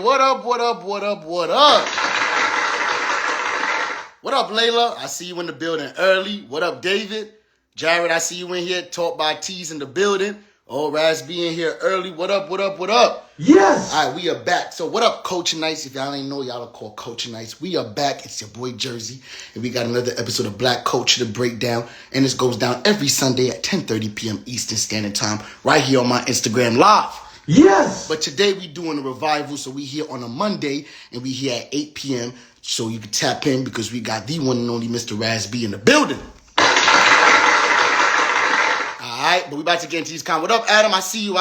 What up, what up, what up, what up? What up, Layla? I see you in the building early. What up, David? Jared, I see you in here. Taught by T's in the building. Oh, Raz B in here early. What up, what up, what up? Yes! All right, we are back. So what up, Coaching Nights? If y'all ain't know, y'all are called Coaching Nights. We are back. It's your boy Jersey. And we got another episode of Black Culture to break down. And this goes down every Sunday at 10:30 p.m. Eastern Standard Time. Right here on my Instagram Live. Yes! But today we doing a revival. So we here on a Monday. And we here at 8 p.m. So you can tap in because we got the one and only Mr. Raz B in the building. Alright, but we about to get into this What up, Adam? I see you.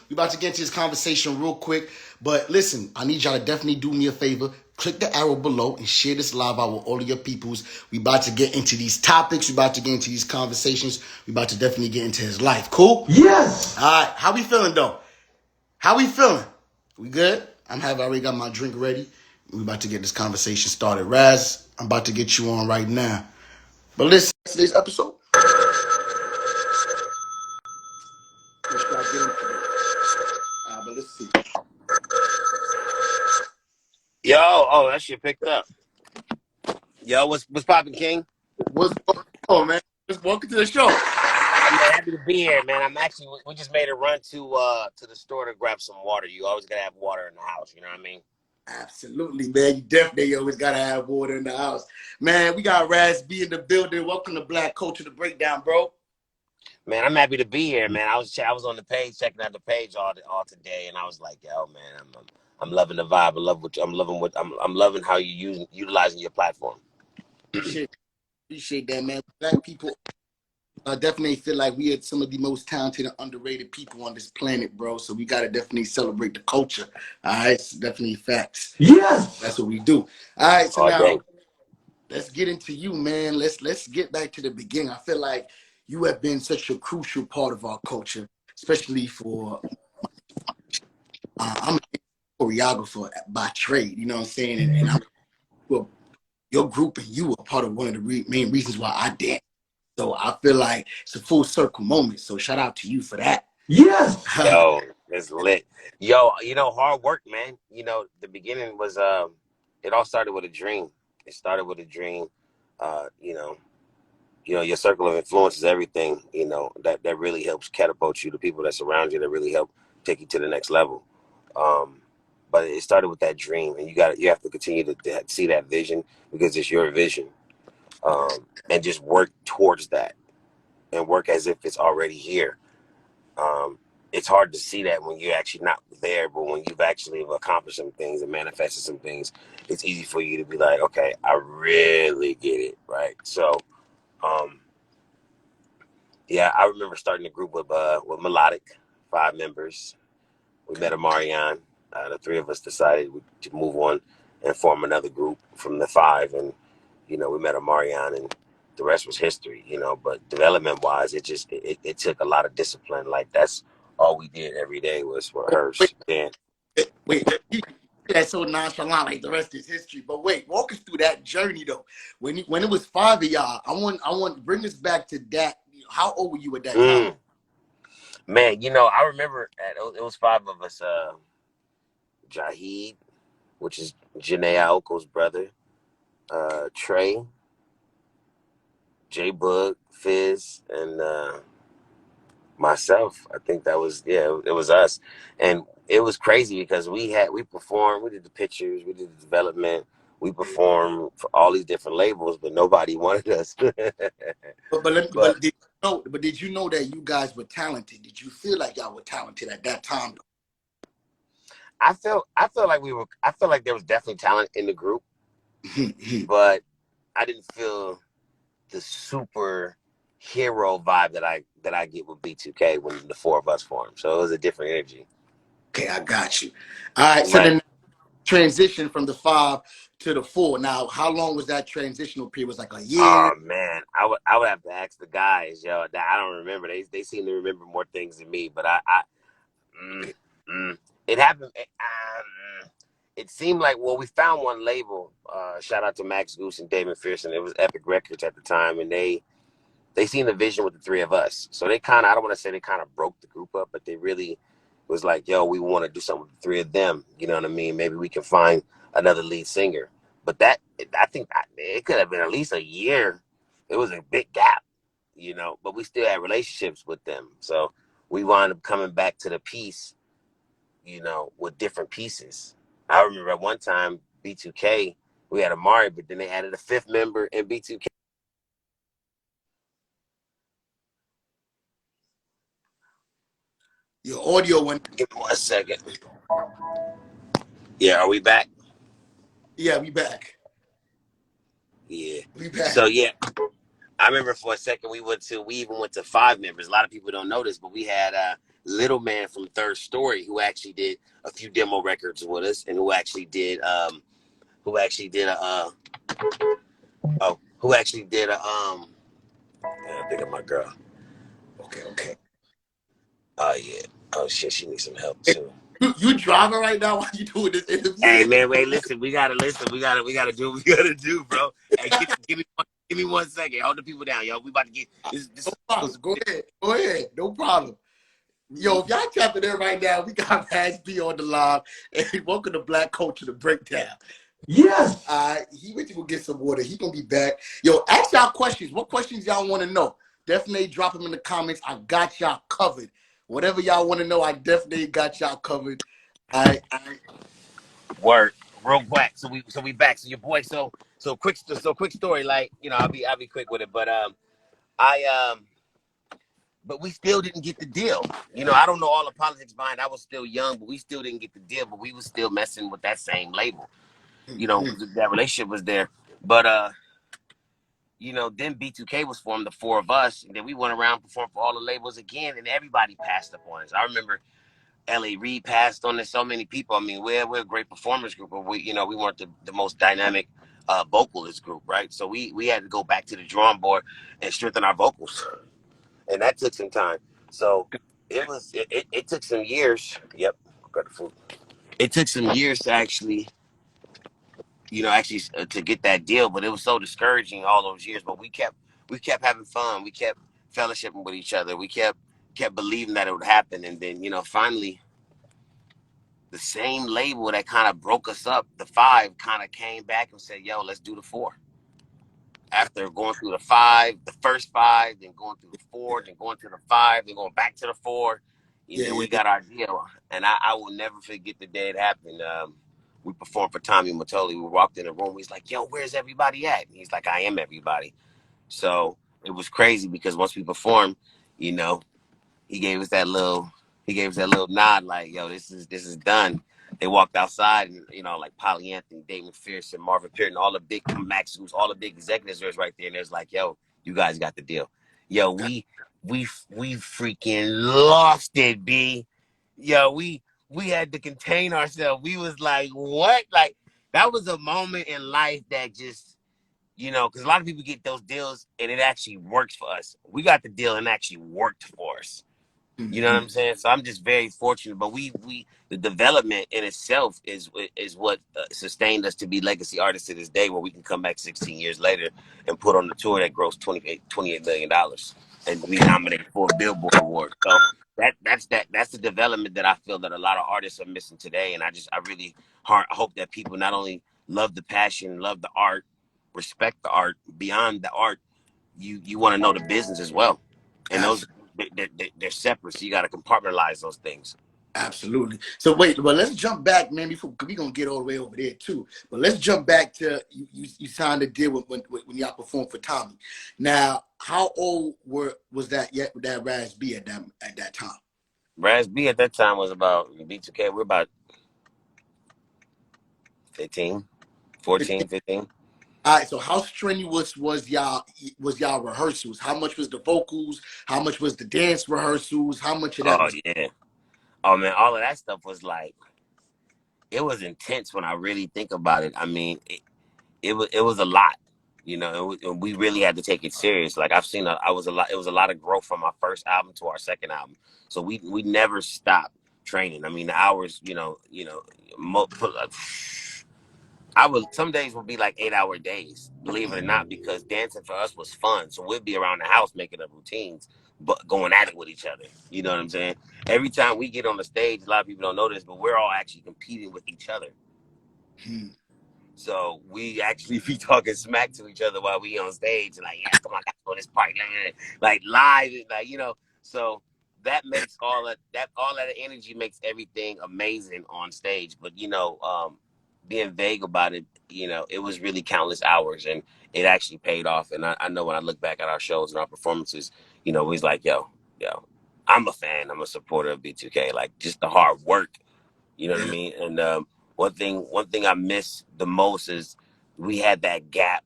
We about to get into this conversation real quick. But listen, I need y'all to definitely do me a favor. Click the arrow below and share this live out with all of your peoples. We about to get into these topics. We about to get into these conversations. We about to definitely get into his life. Cool? Yes! Alright, how we feeling though? How we feeling? We good? I already got my drink ready. We about to get this conversation started. Raz, I'm about to get you on right now. But listen, today's episode. But let's see. Yo, oh, that shit picked up. Yo, what's poppin', King? What's going on, man? Just welcome to the show. I'm happy to be here, man. We just made a run to the store to grab some water. You always gotta have water in the house, you know what I mean? Absolutely, man. You definitely always gotta have water in the house. Man, we got Raz B in the building. Welcome to Black Culture to Breakdown, bro. Man, I'm happy to be here, man. I was on the page, checking out the page all today, and I was like, yo, man, I'm loving the vibe. I'm loving how you utilizing your platform. Appreciate that, man. Black people definitely feel like we are some of the most talented and underrated people on this planet, bro. So we gotta definitely celebrate the culture. All right, it's definitely facts. Yes! That's what we do. All right, so now Dang. let's get into you, man. Let's get back to the beginning. I feel like you have been such a crucial part of our culture, especially for I'm a choreographer by trade. You know what I'm saying? And I'm well, your group and you are part of one of the main reasons why I dance. So I feel like it's a full circle moment. So shout out to you for that. Yes! Yo, it's lit. Yo, hard work, man. The beginning was it all started with a dream. It started with a dream. Your circle of influence is everything, that really helps catapult you, the people that surround you that really help take you to the next level. But it started with that dream, and you have to continue to see that vision because it's your vision, and just work towards that and work as if it's already here. It's hard to see that when you're actually not there, but when you've actually accomplished some things and manifested some things, it's easy for you to be like, okay, I really get it, right? So, yeah, I remember starting the group with Melodic, 5 members. We met Amarian. The 3 of us decided to move on and form another group from the 5, and we met Amarian, and the rest was history. But development-wise, it took a lot of discipline. Like that's all we did every day was rehearse. Wait, that's so nonchalant, like the rest is history. But wait, walk us through that journey though. When it was 5 of y'all, I want to bring us back to that. How old were you at that time? Man, I remember it was 5 of us. Jahid, which is Janae Aoko's brother, Trey, J Bug, Fizz, and myself. I think that was it was us, and it was crazy because we performed, we did the pictures, we did the development, we performed for all these different labels, but nobody wanted us. But did you know that you guys were talented? Did you feel like y'all were talented at that time? I felt like there was definitely talent in the group, but I didn't feel the super hero vibe that I get with B2K when the 4 of us form. So it was a different energy. Okay, I got you. All right, so then transition from the 5 to the 4. Now, how long was that transitional period? Was like a year? Oh man, I would have to ask the guys, yo. That I don't remember. They seem to remember more things than me. But it happened. It seemed like we found one label. Shout out to Max Goose and David Fearson. It was Epic Records at the time, and they seen the vision with the 3 of us. So they kind of, I don't want to say they kind of broke the group up, but they really was like, yo, we want to do something with the three of them. You know what I mean? Maybe we can find another lead singer. But that, I think it could have been at least a year. It was a big gap, but we still had relationships with them. So we wound up coming back to the piece, with different pieces. I remember at one time, B2K, we had Amari, but then they added a fifth member in B2K. Your audio went. Give me 1 second. Yeah, are we back? Yeah, we back. Yeah. We back. So yeah, I remember for a second we even went to 5 members. A lot of people don't know this, but we had Little Man from Third Story who actually did a few demo records with us, and who actually did a I think of my girl. Okay. Oh yeah. Oh shit, she needs some help too. You driving right now while you doing this interview? Hey man, wait, listen. We gotta listen. We gotta do what we gotta do, bro. Hey, give me 1 second. Hold the people down, yo. We about to get this. No problem. Go ahead. No problem. Yo, if y'all tapping in right now, we got Raz B on the live, and welcome to Black Culture, the Breakdown. Yes. He went to go get some water. He gonna be back. Yo, ask y'all questions. What questions y'all want to know? Definitely drop them in the comments. I got y'all covered. Whatever y'all want to know, I definitely got y'all covered. Word, real quick. So we back. So your boy. So quick story. Like I'll be quick with it. But but we still didn't get the deal. I don't know all the politics behind. I was still young, but we still didn't get the deal. But we was still messing with that same label. That relationship was there. But then B2K was formed, the four of us, and then we went around performed for all the labels again, and everybody passed up on us. I remember L.A. Reid passed on to so many people. I mean, we're a great performance group, but we weren't the most dynamic vocalist group, right? So we had to go back to the drawing board and strengthen our vocals, and that took some time. So it took some years. Yep, got the food. It took some years to actually to get that deal, but it was so discouraging all those years. But we kept having fun. We kept fellowshipping with each other. We kept believing that it would happen, and then finally, the same label that kind of broke us up, the 5, kind of came back and said, "Yo, let's do the 4." After going through the 5, the first 5, then going through the 4, then going to the 5, then going back to the 4, then we got our deal. And I will never forget the day it happened. We performed for Tommy Mottola. We walked in the room. He's like, "Yo, where's everybody at?" And he's like, "I am everybody." So it was crazy because once we performed, you know, he gave us that little nod, like, "Yo, this is done." They walked outside, and like Polly Anthony, Dave McPherson, Marvin Pearson, all the big Max, all the big executives was right there, and there's like, "Yo, you guys got the deal." Yo, we freaking lost it, B. Yo, we had to contain ourselves. We was like, what? Like, that was a moment in life that just, because a lot of people get those deals and it actually works for us. We got the deal and it actually worked for us. You know what I'm saying? So I'm just very fortunate. But the development in itself is what sustained us to be legacy artists to this day, where we can come back 16 years later and put on the tour that grossed $28 million and be nominated for a Billboard award. So that's the development that I feel that a lot of artists are missing today. And I really hope that people not only love the passion, love the art, respect the art, beyond the art, you want to know the business as well. And those they're separate, so you got to compartmentalize those things. Absolutely. So wait, well, let's jump back, man. Before we're gonna get all the way over there too, but let's jump back to you signed a deal when y'all performed for Tommy. Now, how old was that Raz B at that time? Raz B at that time was about B2K. We're about 15, 14, 15. All right, so how strenuous was y'all rehearsals? How much was the vocals? How much was the dance rehearsals? How much of that was? Yeah. Oh man, all of that stuff was like, it was intense when I really think about it. I mean, it was a lot. We really had to take it serious. Like, I've seen it was a lot of growth from our first album to our second album. So we never stopped training. I mean, the hours, some days would be like 8-hour days, believe it or not, because dancing for us was fun. So we'd be around the house making up routines. but going at it with each other. You know what I'm saying? Every time we get on the stage, a lot of people don't know this, but we're all actually competing with each other. Hmm. So we actually be talking smack to each other while we on stage, and like, yeah, come on, let's go this part, like live, like So that makes all that energy makes everything amazing on stage. But being vague about it, it was really countless hours, and it actually paid off. And I know when I look back at our shows and our performances, it was like, yo, I'm a fan, I'm a supporter of B2K, like just the hard work. You know what I Yeah, mean? And one thing I miss the most is we had that gap,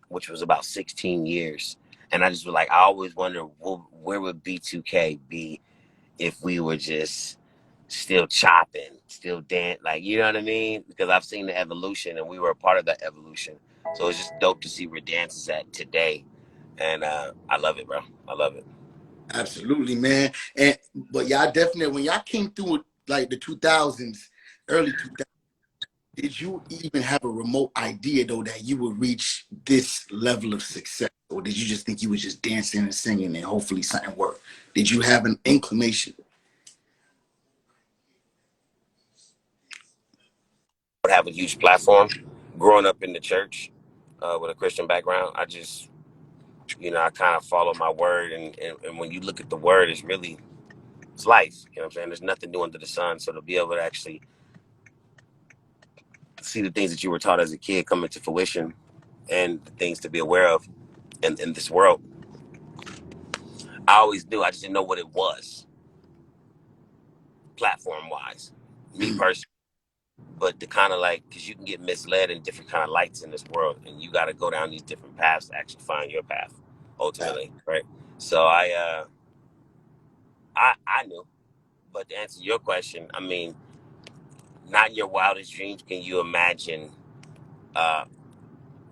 which was about 16 years. And I just was like, I always wonder, where would B2K be if we were just still chopping, still dance, like, you know what I mean? Because I've seen the evolution, and we were a part of that evolution. So it's just dope to see where dance is at today. And I love it, bro. I love it. absolutely, man. But y'all definitely, when y'all came through like the 2000s, early 2000s, did you even have a remote idea though that you would reach this level of success, or did you just think you was just dancing and singing and hopefully something worked? Did you have an inclination? Would have a huge platform. Growing up in the church with a Christian background, I kind of follow my word, and when you look at the word, it's life. You know what I'm saying? There's nothing new under the sun. So to be able to actually see the things that you were taught as a kid come into fruition, and the things to be aware of in this world, I always knew. I just didn't know what it was, platform wise, me Mm. personally. But the kind of like, because you can get misled in different kind of lights in this world, and you got to go down these different paths to actually find your path, ultimately, right? So I knew. But to answer your question, I mean, not in your wildest dreams can you imagine uh,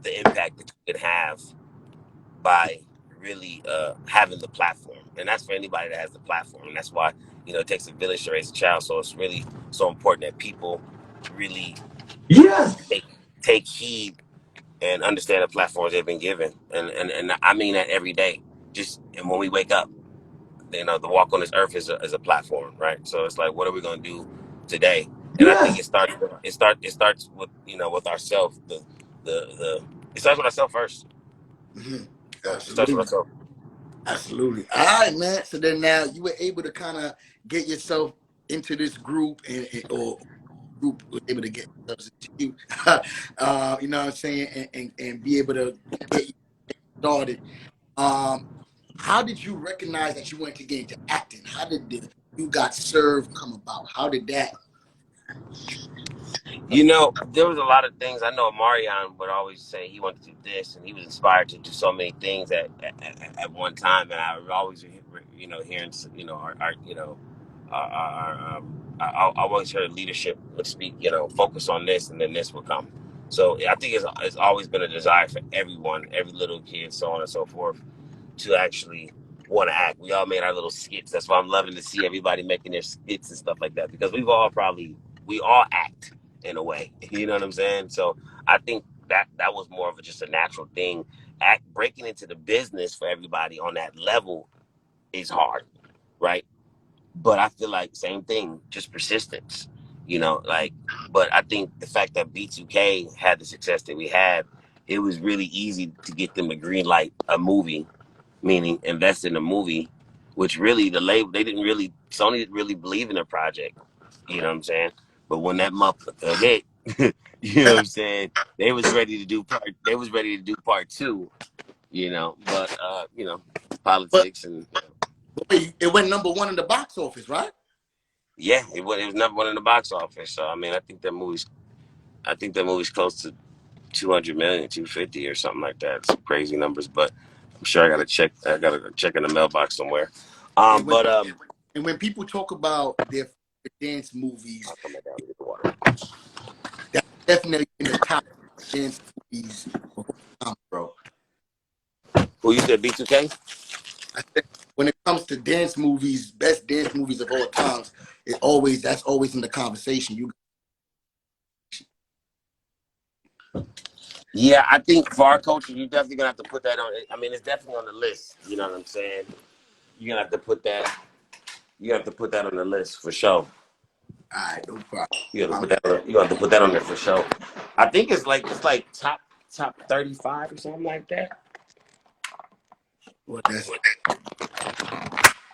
the impact that you can have by really having the platform. And that's for anybody that has the platform. And that's why, it takes a village to raise a child. So it's really so important that people really Yes. take heed and understand the platforms they've been given. And I mean that every day. And when we wake up, the walk on this earth is a platform, right? So it's like, what are we going to do today? And I think Yes. it starts with with ourselves. The it starts with ourselves first. Hmm. Right? It starts with Absolutely. ourselves. Absolutely. All right, man. So then now you were able to kind of get yourself into this group, or group was able to get themselves into you. You know what I'm saying, and be able to get you started. Um, how did you recognize that you wanted to get into acting? How did the You Got Served come about? How did that? There was a lot of things. I know Marion would always say he wanted to do this, and he was inspired to do so many things at one time. And I was always, hearing, I always heard leadership would speak, focus on this, and then this would come. So I think it's always been a desire for everyone, every little kid, so on and so forth, to actually want to act. We all made our little skits. That's why I'm loving to see everybody making their skits and stuff like that, because we all act in a way. You know what I'm saying? So I think that was more of just a natural thing. Breaking into the business for everybody on that level is hard, right? But I feel like same thing, just persistence. But I think the fact that B2K had the success that we had, it was really easy to get them to green light a movie, meaning invest in a movie, which really the label, Sony didn't really believe in the project. You know what I'm saying? But when that motherfucker hit, you know what I'm saying? They was ready to do part two, but But politics and wait, it went number one in the box office, right? yeah, it was number one in the box office. So I mean, I think that movie's close to 200 million, 250 or something like that. It's crazy numbers, but I'm sure I gotta check in the mailbox somewhere. And when But and when people talk about their favorite dance movies, I'll come back down and get the water. that's definitely in the top dance movies of all time, bro. Who you said B2K? I said, when it comes to dance movies, best dance movies of all times, that's always in the conversation. Yeah, I think for our culture, you definitely gonna have to put that on. I mean, it's definitely on the list. You know what I'm saying? you're gonna have to put that. You have to put that on the list for sure. All right, no problem. You have to put that. You have to put that on there for sure. I think it's like top 35 or something like that. Well, that's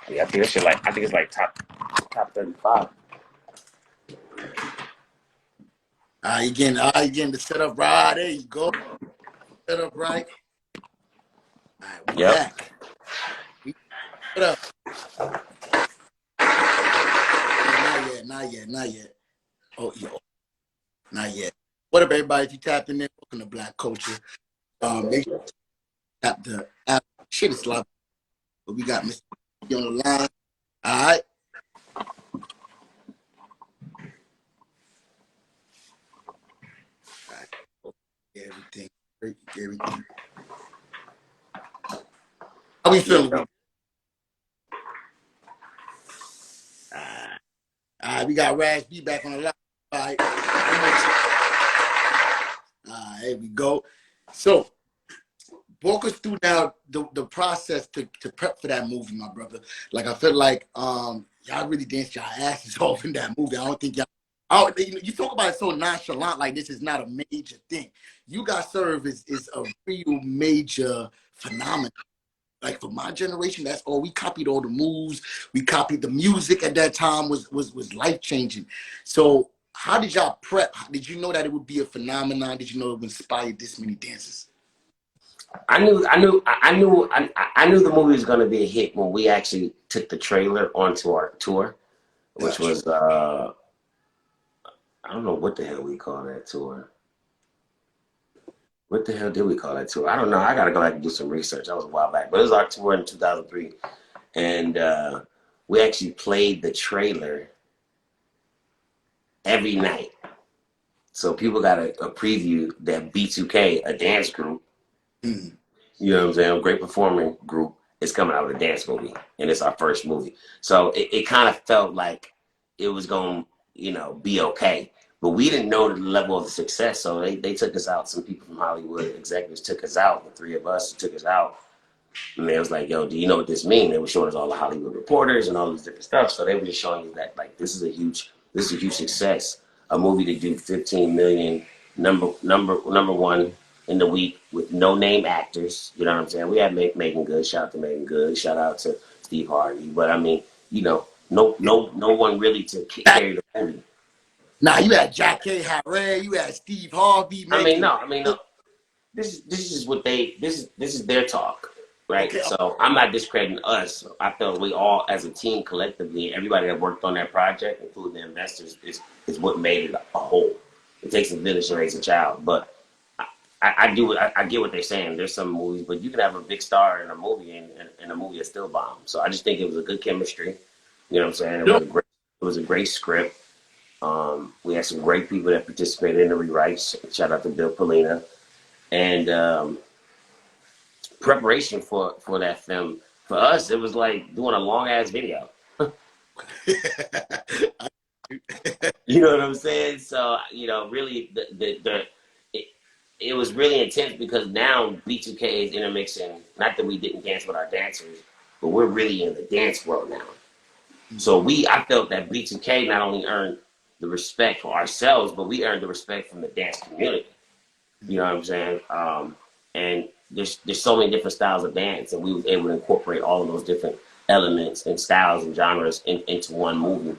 Yeah, I think it's like top 35. all right, again, the setup right. There you go. Set up right. All right, we Yep. back. We set up. Not yet. Oh, yeah, not yet. What up, everybody? If you tapped in there, welcome to Black Culture. Make sure you tap the app. Shit is live. But we got Mr. on the line. All right. Everything. How we feeling? Yeah. All right, we got Raz B back on the line. All right. Here we go. So, walk us through now the process to prep for that movie, my brother. Like, I feel like y'all really danced your asses off in that movie. I don't think y'all. You talk about it so nonchalant, like this is not a major thing. You Got Served is a real major phenomenon. Like for my generation, that's all. We copied all the moves. We copied the music at that time was life changing. So how did y'all prep? Did you know that it would be a phenomenon? Did you know it would inspire this many dancers? I knew the movie was gonna be a hit when we actually took the trailer onto our tour, which was I don't know what the hell we call that tour. What the hell did we call that tour? I don't know. I gotta go back and do some research. That was a while back, but it was our tour in 2003, and we actually played the trailer every night, so people got a preview that B2K, a dance group. Mm. You know what I'm saying? A great performing group is coming out with a dance movie, and it's our first movie. So it kind of felt like it was going to, be okay. But we didn't know the level of the success, so they took us out. Some people from Hollywood executives took us out. The three of us took us out. And they was like, yo, do you know what this means? They were showing us all the Hollywood reporters and all this different stuff. So they were just showing you that, like, this is a huge success. A movie to do 15 million, number one in the week with no name actors. You know what I'm saying? We had Megan Good. Shout out to Megan Good. Shout out to Steve Harvey. But I mean, no one really to carry the movie. Nah, you had Jackie Harry, you had Steve Harvey. Megan. No. This is their talk, right? Okay. So I'm not discrediting us. I felt we all, as a team, collectively, everybody that worked on that project, including the investors, is what made it a whole. It takes a village to raise a child, but I get what they're saying. There's some movies, but you can have a big star in a movie and a movie is still bomb. So I just think it was a good chemistry. You know what I'm saying? It was a great script. We had some great people that participated in the rewrites. Shout out to Bill Polina. And preparation for that film, for us, it was like doing a long ass video. You know what I'm saying? So, really it was really intense because now B2K is intermixing, not that we didn't dance with our dancers, but we're really in the dance world now. So I felt that B2K not only earned the respect for ourselves, but we earned the respect from the dance community. You know what I'm saying? And there's so many different styles of dance, and we were able to incorporate all of those different elements and styles and genres into one movie.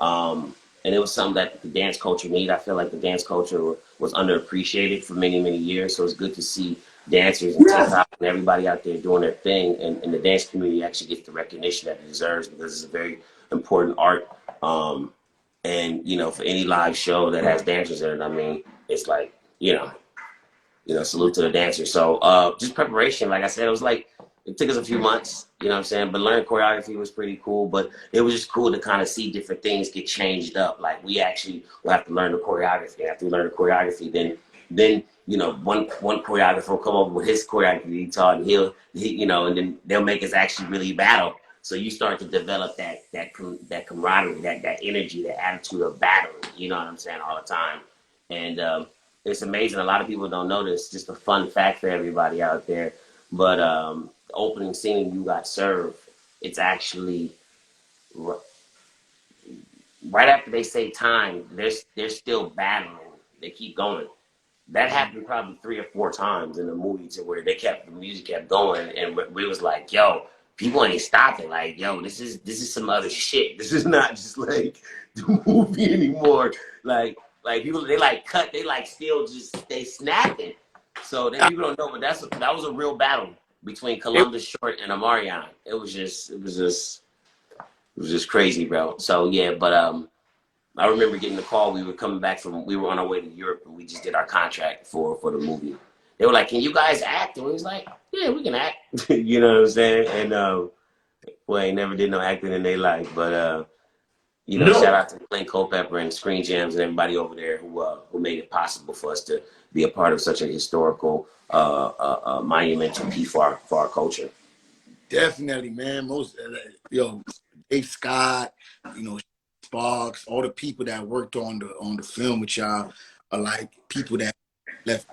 And it was something that the dance culture needed. I feel like the dance culture was underappreciated for many, many years. So it's good to see dancers and TikTok and everybody out there doing their thing. And the dance community actually gets the recognition that it deserves because it's a very important art. And, for any live show that has dancers in it, I mean, it's like, salute to the dancers. So just preparation, like I said, it took us a few months, you know what I'm saying? But learning choreography was pretty cool. But it was just cool to kind of see different things get changed up. Like we actually will have to learn the choreography. After we learn the choreography, then one choreographer will come over with his choreography he taught, and he and then they'll make us actually really battle. So you start to develop that camaraderie, that energy, that attitude of battling, you know what I'm saying, all the time. And it's amazing. A lot of people don't know this. Just a fun fact for everybody out there. But the opening scene, You Got Served, it's actually right after they say time, they're still battling. They keep going. That happened probably 3 or 4 times in the movie to where the music kept going, and we was like, yo, people ain't stopping. Like, yo, this is some other shit. This is not just like the movie anymore. Like people, they like cut, they like still just they snapping. So that people don't know, but that was a real battle between It, Columbus Short and Amarion. It was just crazy, bro. So yeah, but I remember getting the call. We were on our way to Europe, and we just did our contract for the movie. They were like, "Can you guys act?" And we was like, "Yeah, we can act." You know what I'm saying? And well, I never did no acting in their life, but shout no. out to Glenn Culpepper and Screen Gems and everybody over there who made it possible for us to be a part of such a historical, monumental piece for our culture. Definitely, man. Most, Dave Scott, Sparks, all the people that worked on the film with y'all are like people that left.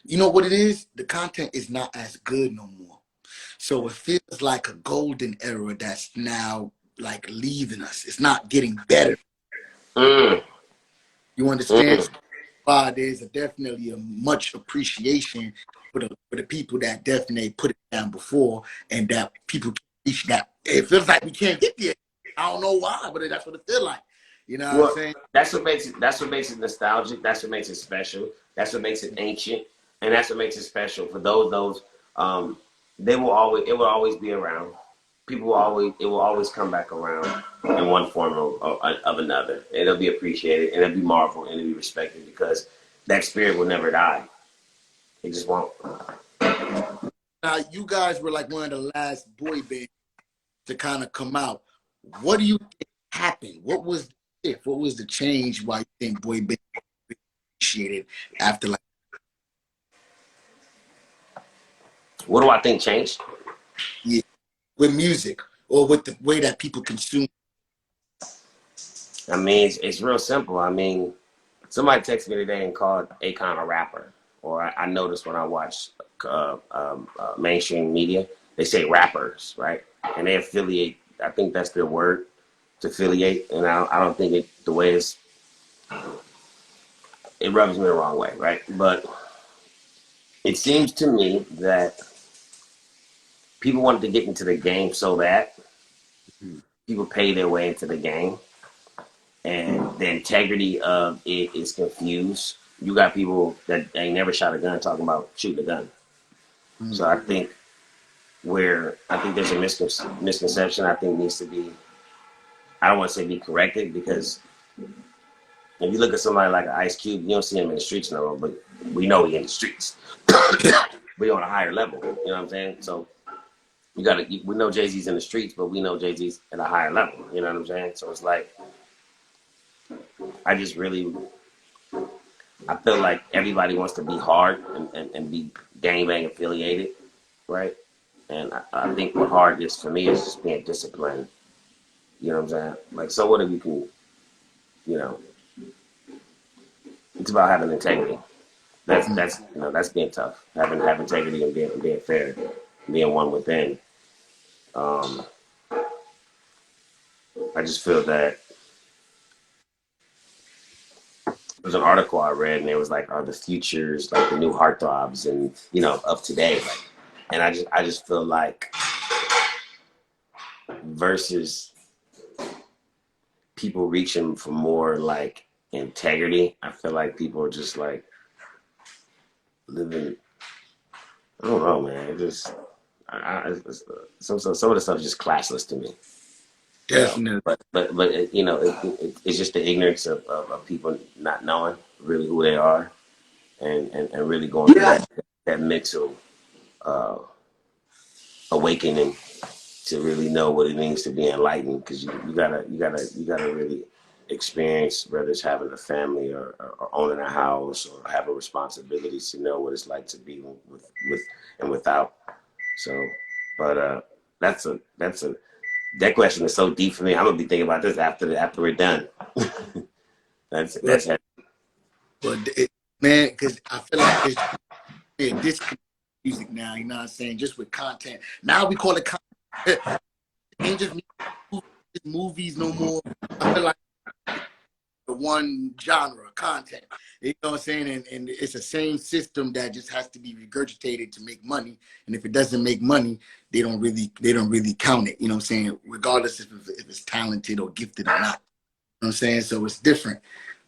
You know what it is? The content is not as good no more. So it feels like a golden era that's now like leaving us. It's not getting better. Mm, You understand? mm. So, there's definitely a much appreciation for the people that definitely put it down before, and that people can reach that. It feels like we can't get there. I don't know why, but that's what it feels like. You know what I'm Well, saying? that's what makes it nostalgic. That's what makes it special. That's what makes it ancient, and that's what makes it special for those. Um, it will always be around. It will always come back around in one form of another. It'll be appreciated, and it'll be marveled, and it'll be respected because that spirit will never die. It just won't. Now, you guys were like one of the last boy bands to kind of come out. What do you think happened? What was the shift? What was the change? Why you think boy band appreciated after like What do I think changed? yeah, with music or with the way that people consume? I mean, it's real simple. I mean, somebody texted me today and called Akon a rapper. Or I noticed when I watch mainstream media, they say rappers, right? And they affiliate. I think that's their word, to affiliate. And I don't think the way it rubs me the wrong way, right? But it seems to me that people wanted to get into the game so that people pay their way into the game, and the integrity of it is confused. You got people that ain't never shot a gun talking about shooting a gun. So Mm. I think there's a misconception. I think needs to be. I don't want to say be corrected because if you look at somebody like an Ice Cube, you don't see him in the streets no more, but we know he in the streets. We on a higher level. You know what I'm saying? So we know Jay-Z's in the streets, but we know Jay-Z's at a higher level. You know what I'm saying? So it's like I just really I feel like everybody wants to be hard and be gangbang affiliated, right? And I think what hard is for me is just being disciplined. You know what I'm saying? Like, so what if you can, you know, it's about having integrity. That's being tough. Having integrity and being fair, being one within. Um, I just feel that there was an article I read and it was like, are the futures like the new heartthrobs and of today? Like, and I just feel like versus people reaching for more like integrity, I feel like people are just like living. I don't know, man. It just some of the stuff is just classless to me. Definitely. It's just the ignorance of people not knowing really who they are and really going through that mental uh, awakening to really know what it means to be enlightened, because you gotta really experience, whether it's having a family or owning a house or having responsibilities, to know what it's like to be with and without. So, but that's a that question is so deep for me. I'm gonna be thinking about this after we're done. But That's heavy. man, because I feel like there's this music now. You know what I'm saying? Just with content. Now we call it content. ain't just movies no more. I feel like the one genre content. You know what I'm saying? And it's the same system that just has to be regurgitated to make money. And if it doesn't make money, they don't really count it. You know what I'm saying? Regardless if it's talented or gifted or not. You know what I'm saying? So it's different.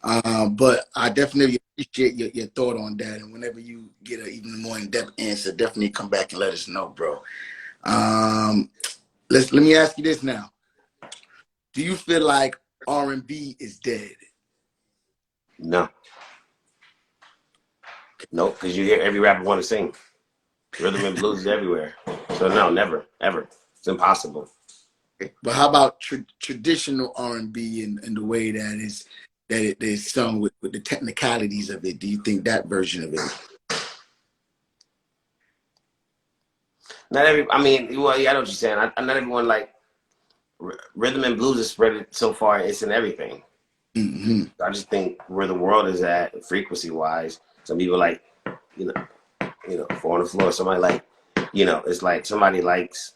But I definitely appreciate your thought on that. And whenever you get an even more in-depth answer, definitely come back and let us know, bro. Let me ask you this now. Do you feel like R&B is dead? No. Nope, because you hear every rapper want to sing. Rhythm and blues is everywhere. So no, never, ever. It's impossible. But how about traditional R&B and the way that it is sung with the technicalities of it? Do you think that version of it? Not every. I mean, well, yeah, I know what you're saying. Not everyone like rhythm and blues is spread so far. It's in everything. Mm-hmm. I just think where the world is at, frequency wise. Some people like, you know, four on the floor. Somebody like, it's like somebody likes,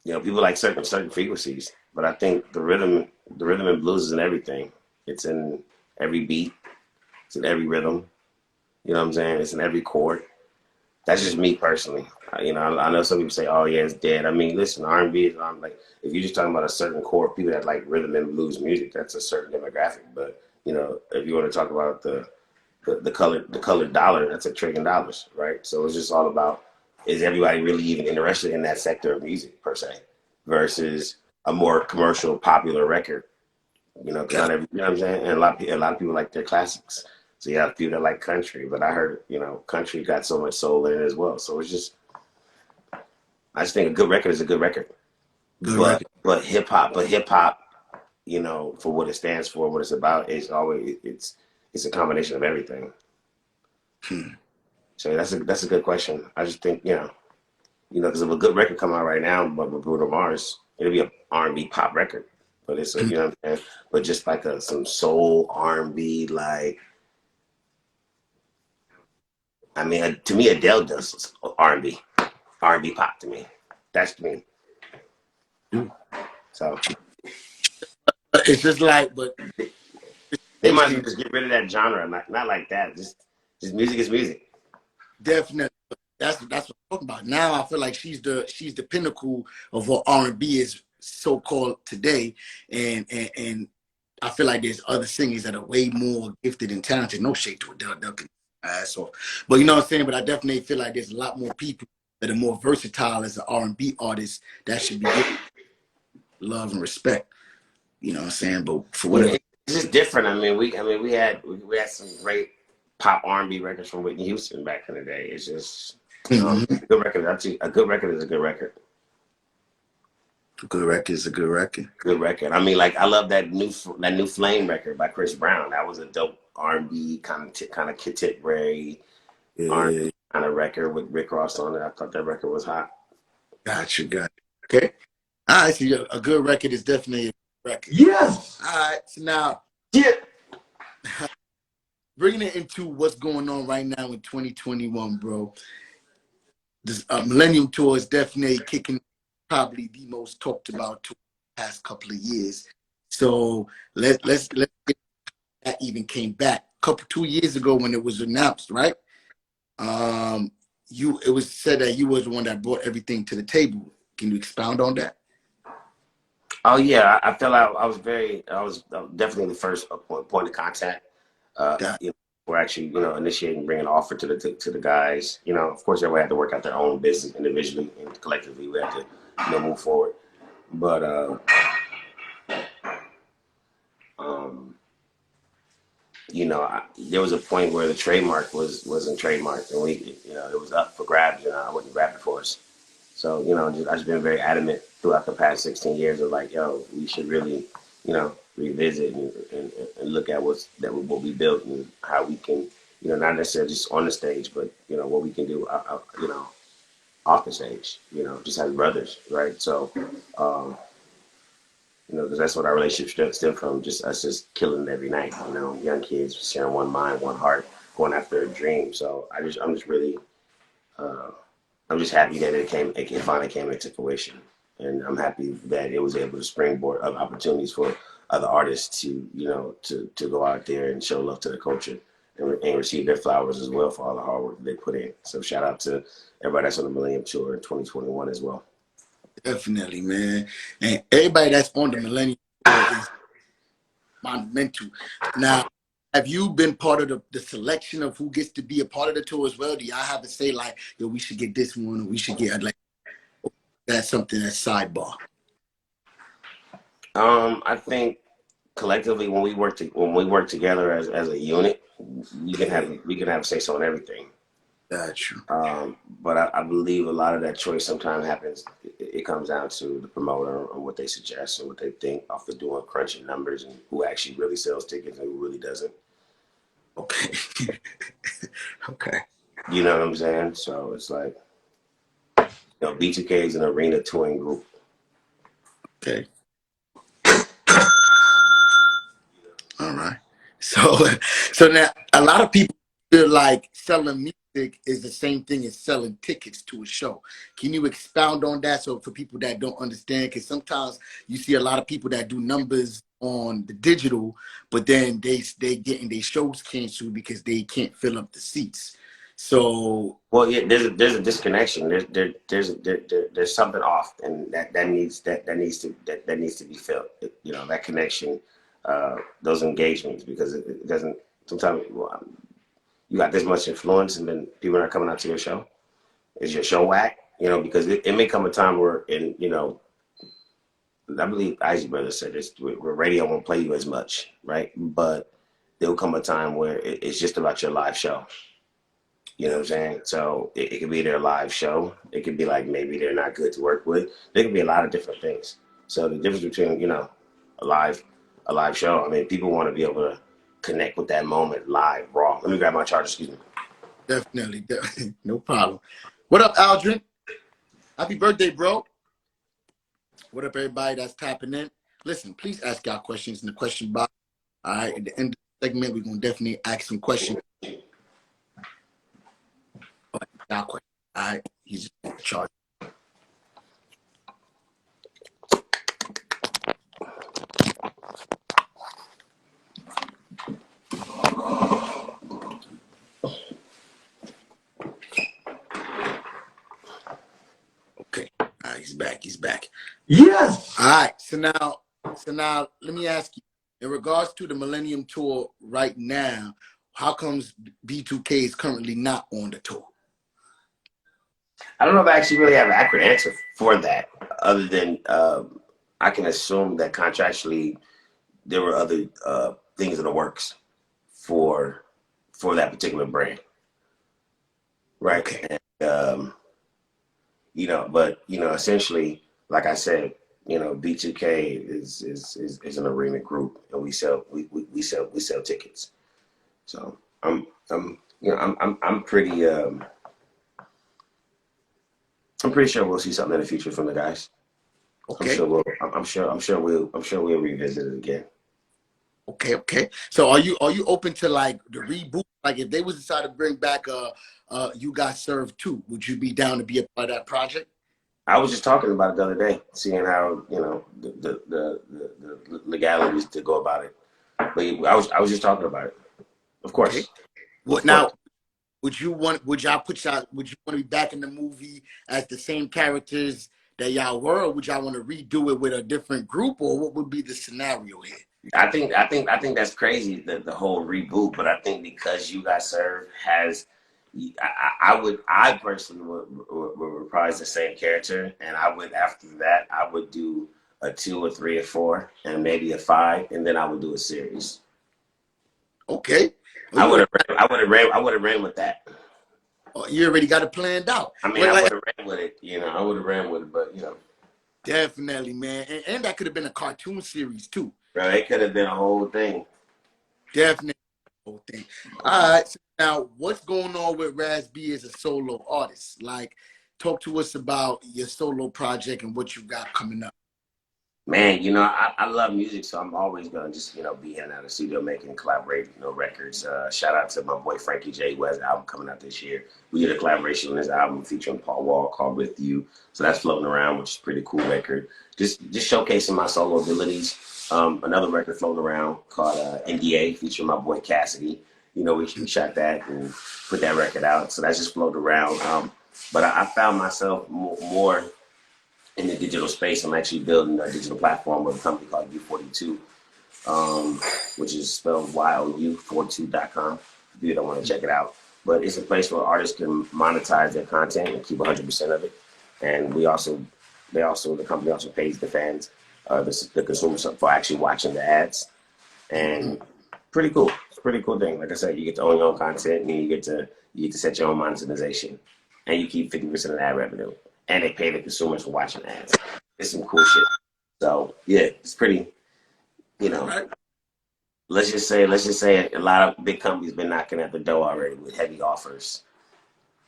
people like certain frequencies. But I think the rhythm and blues is in everything. It's in every beat. It's in every rhythm. You know what I'm saying? It's in every chord. That's just me personally. I know some people say, "Oh yeah, it's dead." I mean, listen, R&B is like if you're just talking about a certain core of people that like rhythm and blues music, that's a certain demographic. But if you want to talk about the colored dollar, that's $1 trillion, right? So it's just all about, is everybody really even interested in that sector of music per se, versus a more commercial popular record. Because not every, you know what I'm saying, and a lot of people like their classics. So you have people that like country, but I heard, country got so much soul in it as well. So it's just, I just think a good record is a good record. Good But record. hip hop, for what it stands for, what it's about, is always it's a combination of everything. So that's a good question. I just think, because if a good record come out right now, but with Bruno Mars, it'll be a R&B pop record. But it's a, you know what I'm saying? But just like some soul R&B, like, I mean, to me, Adele does R&B pop to me. That's me. So It's just like, but they might as well interesting. just get rid of that genre. Not like that. Just music is music. Definitely. That's what I'm talking about. Now I feel like she's the pinnacle of what R&B is so called today, and I feel like there's other singers that are way more gifted and talented. No shade to Adele, Adele can ass off, but you know what I'm saying. But I definitely feel like there's a lot more people that are more versatile as an R&B artist that should be given love and respect. You know what I'm saying? But for Yeah, whatever. it's just different. I mean, we had some great pop R&B records from Whitney Houston back in the day. It's just, Mm-hmm. a good record. Actually, a good record is a good record. A good record is a good record. Good record. I mean, like I love that new Flame record by Chris Brown. That was a dope R&B kind of contemporary Yeah, R&B kind of record with Rick Ross on it. I thought that record was hot. got you. Okay. All right, so a good record is definitely a good record. Yes. All right, so now Yeah. bringing it into what's going on right now in 2021, bro. This Millennium Tour is definitely kicking, probably the most talked about tour the past couple of years. So let's get that even came back a couple 2 years ago when it was announced, right? It was said that you was the one that brought everything to the table. Can you expound on that? Oh yeah, I felt I was definitely the first point of contact. That, We're actually initiating, bringing an offer to the guys. Of course, everyone had to work out their own business individually and collectively. We had to move forward. But um, there was a point where the trademark wasn't trademarked, and it was up for grabs, and I wouldn't grab it for us. So I've just been very adamant throughout the past 16 years of like, yo, we should really, revisit and look at what we built and how we can, not necessarily just on the stage, but what we can do, off the stage, just as brothers, right? So, because that's what our relationship stemmed from, just us just killing it every night, young kids sharing one mind, one heart, going after a dream. So I'm just really I'm just happy that it finally came into fruition, and I'm happy that it was able to springboard other opportunities for other artists to, to go out there and show love to the culture and receive their flowers as well for all the hard work that they put in. So shout out to everybody that's on the Millennium Tour in 2021 as well. Definitely, man. And everybody that's on the Millennium Tour is monumental. Now, have you been part of the selection of who gets to be a part of the tour as well? Do y'all have to say like, yo, we should get this one, or we should get like that's something that's sidebar? I think collectively when we work together as a unit, we can have say so on everything. That's true. But I believe a lot of that choice sometimes happens. It comes down to the promoter and what they suggest and what they think off of doing crunching numbers and who actually really sells tickets and who really doesn't. Okay. Okay. You know what I'm saying? So it's like, B2K is an arena touring group. Okay. All right. So now a lot of people feel like selling music is the same thing as selling tickets to a show. Can you expound on that? So for people that don't understand, because sometimes you see a lot of people that do numbers on the digital, but then they getting their shows canceled because they can't fill up the seats. So well, yeah, there's a disconnection. There's something off, and that needs to be filled. That connection, those engagements, because it doesn't. Sometimes you got this much influence, and then people are not coming out to your show. Is your show whack? Because it may come a time where, I believe Isley Brothers said this, where radio won't play you as much, right? But there will come a time where it's just about your live show. You know what I'm saying? So it could be their live show. It could be like maybe they're not good to work with. There could be a lot of different things. So the difference between, a live show, I mean, people want to be able to connect with that moment live, raw. Let me grab my charger, excuse me. definitely. No problem. What up, Aldrin? Happy birthday, bro. What up, everybody that's tapping in? Listen, please ask y'all questions in the question box. All right, at the end of the segment, we're going to definitely ask some questions. All right, he's charged. Okay, all right, he's back. He's back. Yes. All right, so now let me ask you, in regards to the Millennium Tour right now, how comes B2K is currently not on the tour? I don't know if I actually really have an accurate answer for that, other than I can assume that contractually there were other things in the works for that particular brand, right? Okay. And, but essentially, like I said, B2K is an arena group, and we sell tickets. So I'm pretty I'm pretty sure we'll see something in the future from the guys. Okay. I'm sure we'll revisit it again. Okay. So are you open to like the reboot? Like if they was decide to bring back You Got Served 2, would you be down to be a part of that project? I was just talking about it the other day, seeing how the legalities to go about it. But I was just talking about it. Of course. Okay. What now? Would y'all want to be back in the movie as the same characters that y'all were, or would y'all want to redo it with a different group, or what would be the scenario here? I think that's crazy, the whole reboot. But I think because You Got Served has, I personally would reprise the same character, and after that I would do a 2 or 3 or 4 and maybe a 5, and then I would do a series. Okay. I would have ran with that. Oh, you already got it planned out. I mean, I would have ran with it. I would have ran with it, but Definitely, man. And that could have been a cartoon series too. Right, it could have been a whole thing. Definitely a whole thing. All right. So now, what's going on with Raz B as a solo artist? Like, talk to us about your solo project and what you got coming up. Man, I love music, so I'm always gonna just, be in and out of the studio making, collaborating, records. Shout out to my boy Frankie J, who has an album coming out this year. We did a collaboration on his album featuring Paul Wall called "With You," so that's floating around, which is a pretty cool record. Just showcasing my solo abilities. Another record floating around called "NDA," featuring my boy Cassidy. We shot that and put that record out, so that's just floating around. But I found myself more in the digital space. I'm actually building a digital platform with a company called U42, which is spelled YOU42.com. If you don't want to check it out. But it's a place where artists can monetize their content and keep 100% of it. And the company also pays the fans, the consumers for actually watching the ads. And pretty cool. It's a pretty cool thing. Like I said, you get to own your own content, and you get to set your own monetization, and you keep 50% of the ad revenue, and they pay the consumers for watching ads. It's some cool shit. So yeah, it's pretty. Right. Let's just say a lot of big companies been knocking at the door already with heavy offers.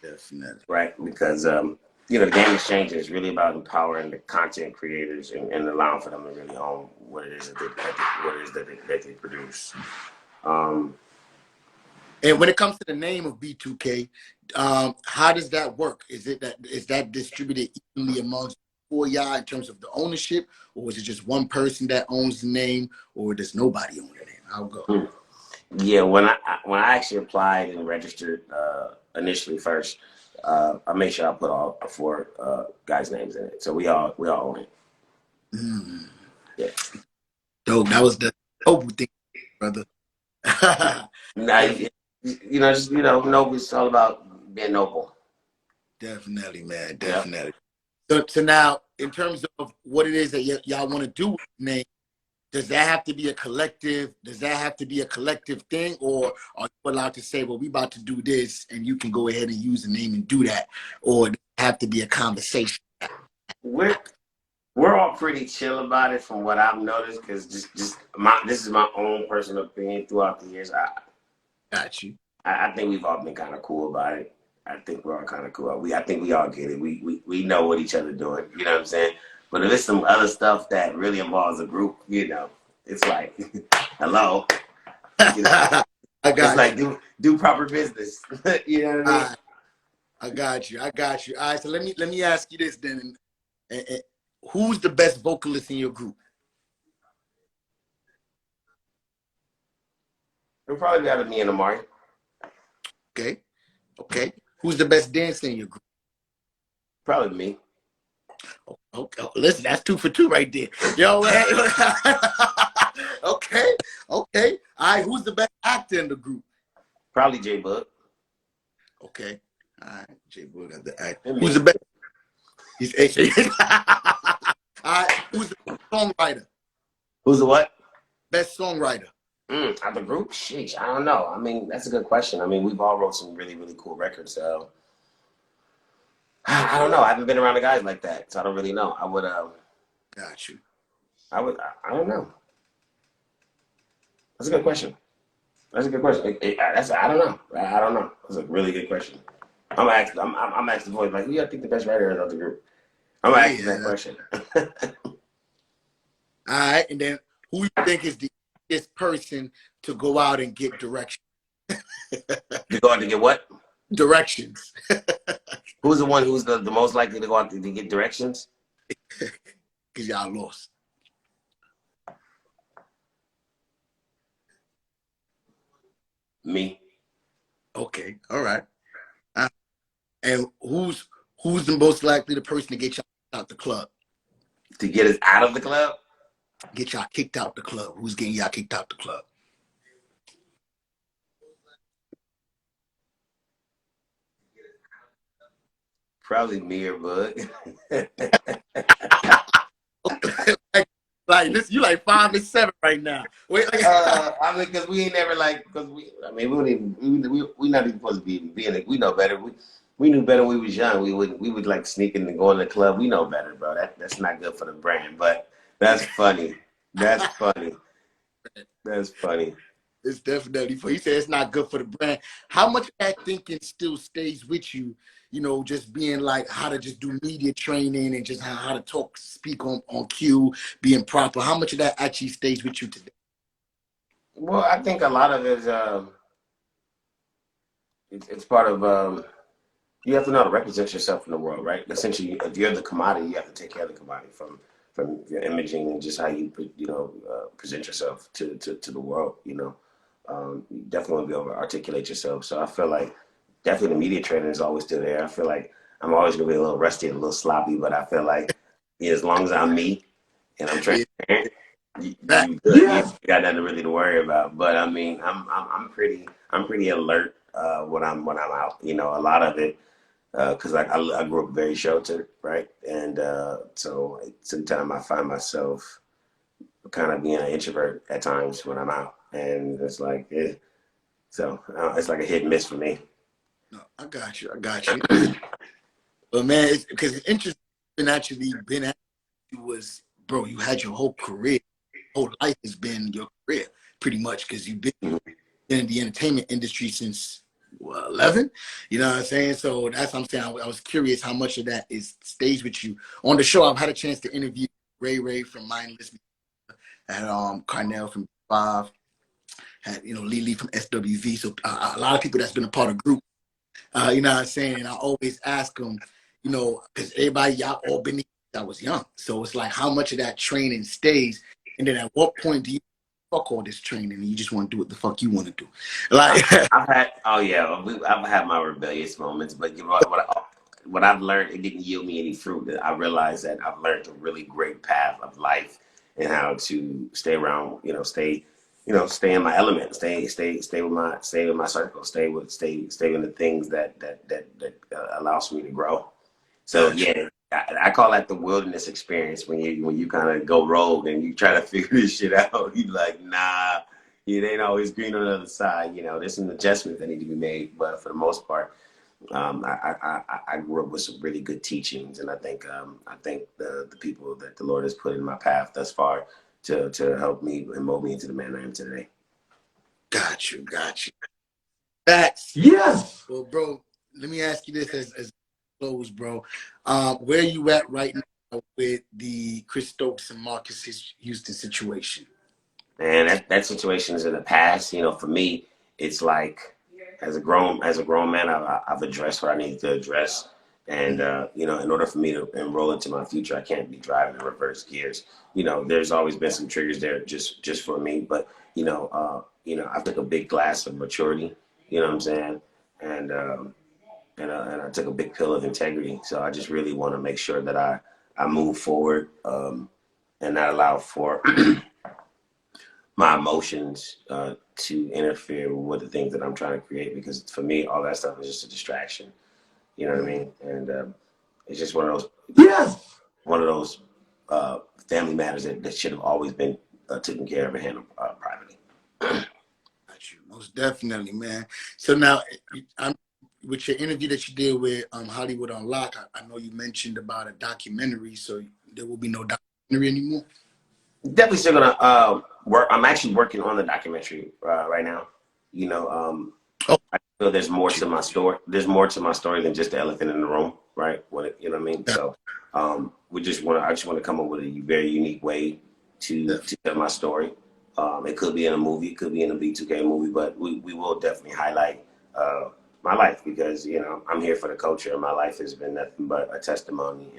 Definitely. Right, because the game is changing. It's really about empowering the content creators and allowing for them to really own what it is that they produce. And when it comes to the name of B2K, how does that work? Is that distributed evenly amongst for y'all in terms of the ownership, or is it just one person that owns the name, or does nobody own the name? How go? Yeah, when I actually applied and registered initially first, I made sure I put all four guys' names in it, so we all own it. Mm. Yeah. Dope. That was the noble thing, brother. Now, noble. It's all about being noble. Definitely, man. Yeah. Definitely. So now, in terms of what it is that y'all want to do with the name, does that have to be a collective? Does that have to be a collective thing, or are you allowed to say, "Well, we about to do this," and you can go ahead and use the name and do that, or does it have to be a conversation? We're all pretty chill about it, from what I've noticed, because this is my own personal opinion throughout the years. Got you. I think we've all been kind of cool about it. I think we're all kind of cool. I think we all get it. We know what each other doing. You know what I'm saying? But if it's some other stuff that really involves a group, it's like, hello. I got It's like you. do proper business. You know what I mean? I got you. All right. So let me ask you this then. And who's the best vocalist in your group? It'll probably be out of me and Amari. Okay. Who's the best dancer in your group? Probably me. Okay. Listen, that's 2 for 2 right there. Yo, okay. All right. Who's the best actor in the group? Probably J Bug. Okay. All right. J Boy got the act. And Who's me. the best? He's all right. Who's the best songwriter? Who's the what? Best songwriter. Out the group? Sheesh, I don't know. I mean, that's a good question. I mean, we've all wrote some really, really cool records. So I don't know. I haven't been around the guys like that, so I don't really know. I would. Got you. I don't know. That's a good question. I don't know. I don't know. That's a really good question. I'm asking the boys, like, who do you think the best writer is of the group? I'm asking that question. All right. And then who you think is the easiest person to go out and get directions? You go out to get what? Directions. Who's the one who's the most likely to go out to get directions? Because y'all lost. Me. Okay. All right. And who's the most likely the person to get y'all out the club? To get us out of the club? Get y'all kicked out the club. Who's getting y'all kicked out the club? Probably me or Bud. Like this, you like 5 and 7 right now. Wait, I mean, because we ain't never we not even supposed to be being like, we know better. We knew better when we was young. We would like sneaking and go in the club. We know better, bro. That's not good for the brand. But that's funny. That's funny. That's funny. It's definitely for. He said it's not good for the brand. How much of that thinking still stays with you? You know, just being like how to just do media training and just how to talk, speak on cue, being proper. How much of that actually stays with you today? Well, I think a lot of it is it's part of you have to know how to represent yourself in the world, right? Essentially, if you're the commodity, you have to take care of the commodity from your imaging and just how you present yourself to the world. You definitely want to be able to articulate yourself. So I feel like definitely the media training is always still there. I feel like I'm always gonna be a little rusty and a little sloppy, but I feel like as long as I'm me and I'm Yeah, transparent, that, you good. You got nothing really to worry about. But I mean, I'm pretty alert when I'm out. A lot of it because I grew up very sheltered, right? And so sometimes I find myself kind of being an introvert at times when I'm out, and it's like, so it's like a hit and miss for me. no, I got you. I got you. But man, because it's interesting actually been at you was, bro, you had your whole career, whole life has been your career, pretty much, because you've been in the entertainment industry since 11. You know what I'm saying? So that's what I'm saying. I was curious how much of that stays with you. On the show, I've had a chance to interview Ray from Mindless, had Carnell from Five, had Lee from SWV. So a lot of people that's been a part of group. You know what I'm saying? And I always ask them, because everybody, y'all all been I was young. So it's like how much of that training stays. And then at what point do you fuck all this training and you just want to do what the fuck you want to do? Like, I've had, oh yeah, I've had my rebellious moments, but what I've learned, it didn't yield me any fruit. I realized that I've learned a really great path of life and how to stay around, stay in my element, stay with my circle, stay in the things that allows me to grow. So gotcha. yeah, I call that the wilderness experience when you kind of go rogue and you try to figure this shit out. You like, nah, it ain't always green on the other side. There's some adjustments that need to be made, but for the most part, I grew up with some really good teachings, and I think the people that the Lord has put in my path thus far to help me and mold me into the man I am today. Got you. Facts. Yes. Well, bro, let me ask you this as close, bro. Where you at right now with the Chris Stokes and Marcus Houston situation? And that situation is in the past. For me, it's like as a grown man, I've addressed what I need to address. And in order for me to enroll into my future, I can't be driving in reverse gears. There's always been some triggers there just for me, but I took a big glass of maturity. You know what I'm saying? And and I took a big pill of integrity. So I just really want to make sure that I move forward and not allow for my emotions to interfere with the things that I'm trying to create. Because for me, all that stuff is just a distraction. You know what I mean? And it's just one of those. Yes. One of those family matters that should have always been taken care of and handled privately. Got you. Most definitely, man. So now, with your interview that you did with Hollywood Unlocked, I know you mentioned about a documentary, so there will be no documentary anymore. Definitely still gonna work. I'm actually working on the documentary right now. Oh, I feel there's more to my story. There's more to my story than just the elephant in the room, right? You know what I mean? yeah, So I just want to come up with a very unique way yeah. to tell my story. It could be in a movie, it could be in a B2K movie, but we will definitely highlight my life because I'm here for the culture, and my life has been nothing but a testimony,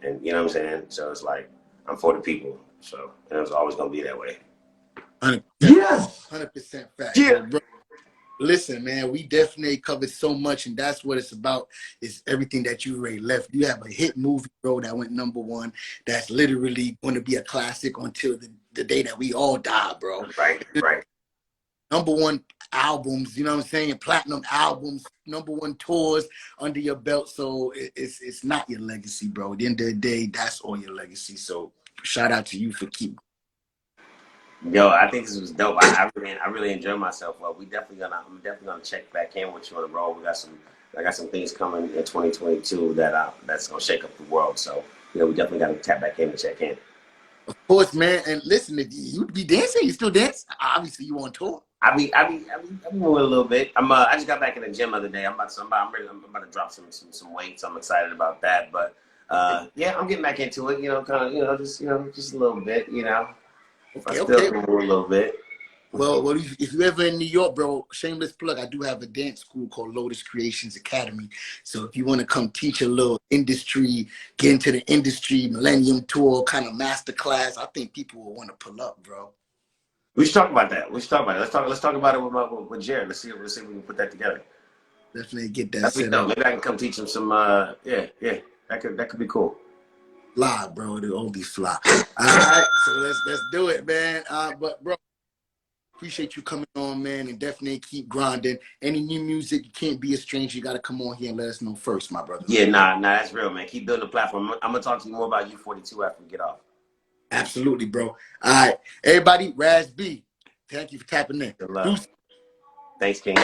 and you know what I'm saying. So it's like I'm for the people, so and it's always gonna be that way. 100%, Yes. 100% fact. Yeah. Well, bro, listen, man, we definitely covered so much, and that's what it's about. Is everything that you already left. You have a hit movie, bro, that went #1. That's literally going to be a classic until the day that we all die, bro. Right. Right. #1 albums, you know what I'm saying? Platinum albums, #1 tours under your belt. So it's not your legacy, bro. At the end of the day, that's all your legacy. So shout out to you for keep. Yo, I think this was dope. I really enjoyed myself. Well, I'm definitely gonna check back in with you on the road. I got some things coming in 2022 that's gonna shake up the world. So we definitely got to tap back in and check in. Of course, man. And listen, if you be dancing, you still dance. Obviously, you on tour. I be moving a little bit. I just got back in the gym the other day. I'm about to drop some weights. I'm excited about that. But yeah, I'm getting back into it. You know, kind of, just a little bit. You know, I Okay, still okay. can move a little bit. Well, if you're ever in New York, bro, shameless plug, I do have a dance school called Lotus Creations Academy. So if you want to come teach a little industry, get into the industry, Millennium Tour kind of master class, I think people will want to pull up, bro. We should talk about that. We should talk about it. Let's talk about it with Jared. Let's see if we can put that together. Definitely get that That'd be set dope. up Maybe I can come teach him some. Yeah. That could be cool. fly, bro. It'll all be fly. All right, so let's do it, man. But bro, appreciate you coming on, man, and definitely keep grinding. Any new music, you can't be a stranger. You got to come on here and let us know first, my brother. Yeah, nah, that's real, man. Keep building the platform. I'm gonna talk to you more about U42 after we get off. Absolutely, bro. All right, everybody, Raz B. Thank you for tapping in. Good luck. Thanks, King.